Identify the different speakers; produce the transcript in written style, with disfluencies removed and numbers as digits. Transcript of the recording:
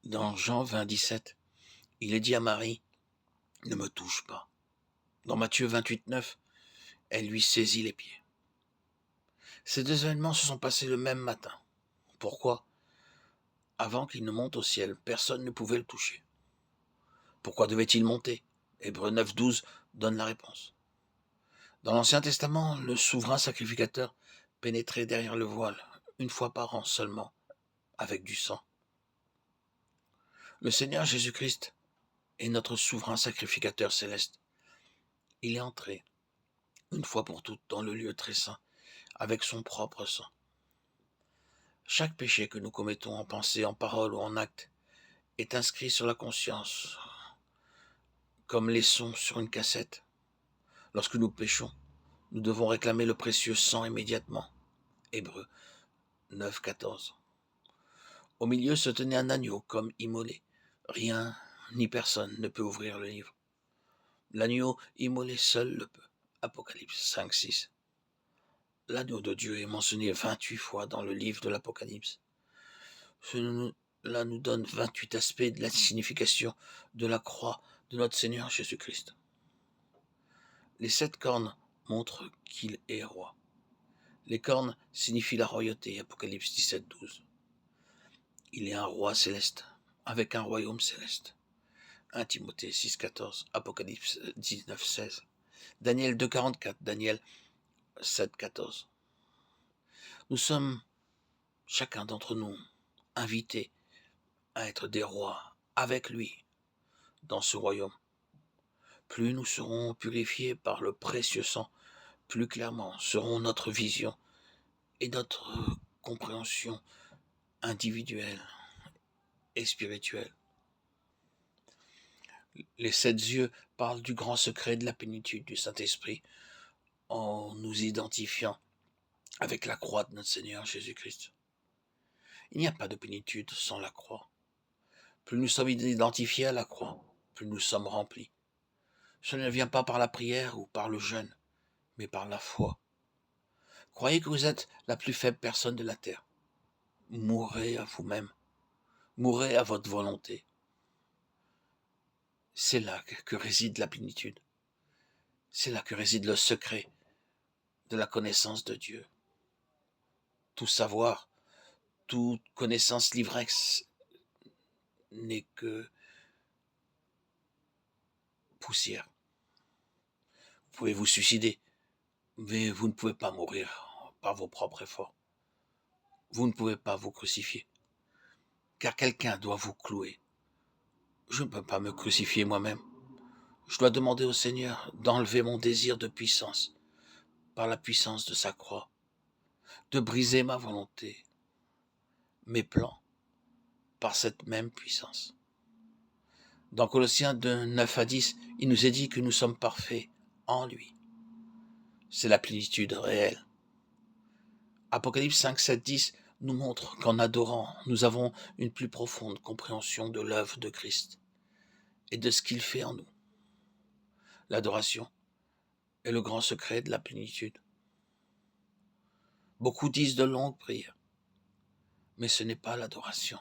Speaker 1: Dans Jean 20, 17, il est dit à Marie, ne me touche pas. Dans Matthieu 28, 9, elle lui saisit les pieds. Ces deux événements se sont passés le même matin. Pourquoi? Avant qu'il ne monte au ciel, personne ne pouvait le toucher. Pourquoi devait-il monter? Hébreux 9, 12 donne la réponse. Dans l'Ancien Testament, le souverain sacrificateur pénétrait derrière le voile, une fois par an seulement, avec du sang. Le Seigneur Jésus-Christ est notre souverain sacrificateur céleste. Il est entré, une fois pour toutes, dans le lieu très saint, avec son propre sang. Chaque péché que nous commettons en pensée, en parole ou en acte est inscrit sur la conscience, comme les sons sur une cassette. Lorsque nous péchons, nous devons réclamer le précieux sang immédiatement. Hébreux 9, 14. Au milieu se tenait un agneau comme immolé. Rien ni personne ne peut ouvrir le livre. L'agneau immolé seul le peut. Apocalypse 5, 6. L'agneau de Dieu est mentionné 28 fois dans le livre de l'Apocalypse. Cela nous donne 28 aspects de la signification de la croix de notre Seigneur Jésus-Christ. Les 7 cornes montrent qu'il est roi. Les cornes signifient la royauté, Apocalypse 17, 12. Il est un roi céleste, avec un royaume céleste. 1 Timothée 6, 14, Apocalypse 19, 16. Daniel 2, 44, Daniel 7, 14. Nous sommes, chacun d'entre nous, invités à être des rois avec lui dans ce royaume. Plus nous serons purifiés par le précieux sang, plus clairement seront notre vision et notre compréhension individuelle et spirituelle. Les 7 yeux parlent du grand secret de la plénitude du Saint-Esprit en nous identifiant avec la croix de notre Seigneur Jésus-Christ. Il n'y a pas de plénitude sans la croix. Plus nous sommes identifiés à la croix, plus nous sommes remplis. Cela ne vient pas par la prière ou par le jeûne, mais par la foi. Croyez que vous êtes la plus faible personne de la terre. Mourrez à vous-même. Mourrez à votre volonté. C'est là que réside la plénitude. C'est là que réside le secret de la connaissance de Dieu. Tout savoir, toute connaissance livresque n'est que poussière. Vous pouvez vous suicider, mais vous ne pouvez pas mourir par vos propres efforts. Vous ne pouvez pas vous crucifier, car quelqu'un doit vous clouer. Je ne peux pas me crucifier moi-même. Je dois demander au Seigneur d'enlever mon désir de puissance par la puissance de sa croix, de briser ma volonté, mes plans, par cette même puissance. Dans Colossiens 2, 9 à 10, il nous est dit que nous sommes parfaits en lui. C'est la plénitude réelle. Apocalypse 5, 7, 10 nous montre qu'en adorant, nous avons une plus profonde compréhension de l'œuvre de Christ et de ce qu'il fait en nous. L'adoration est le grand secret de la plénitude. Beaucoup disent de longues prières, mais ce n'est pas l'adoration.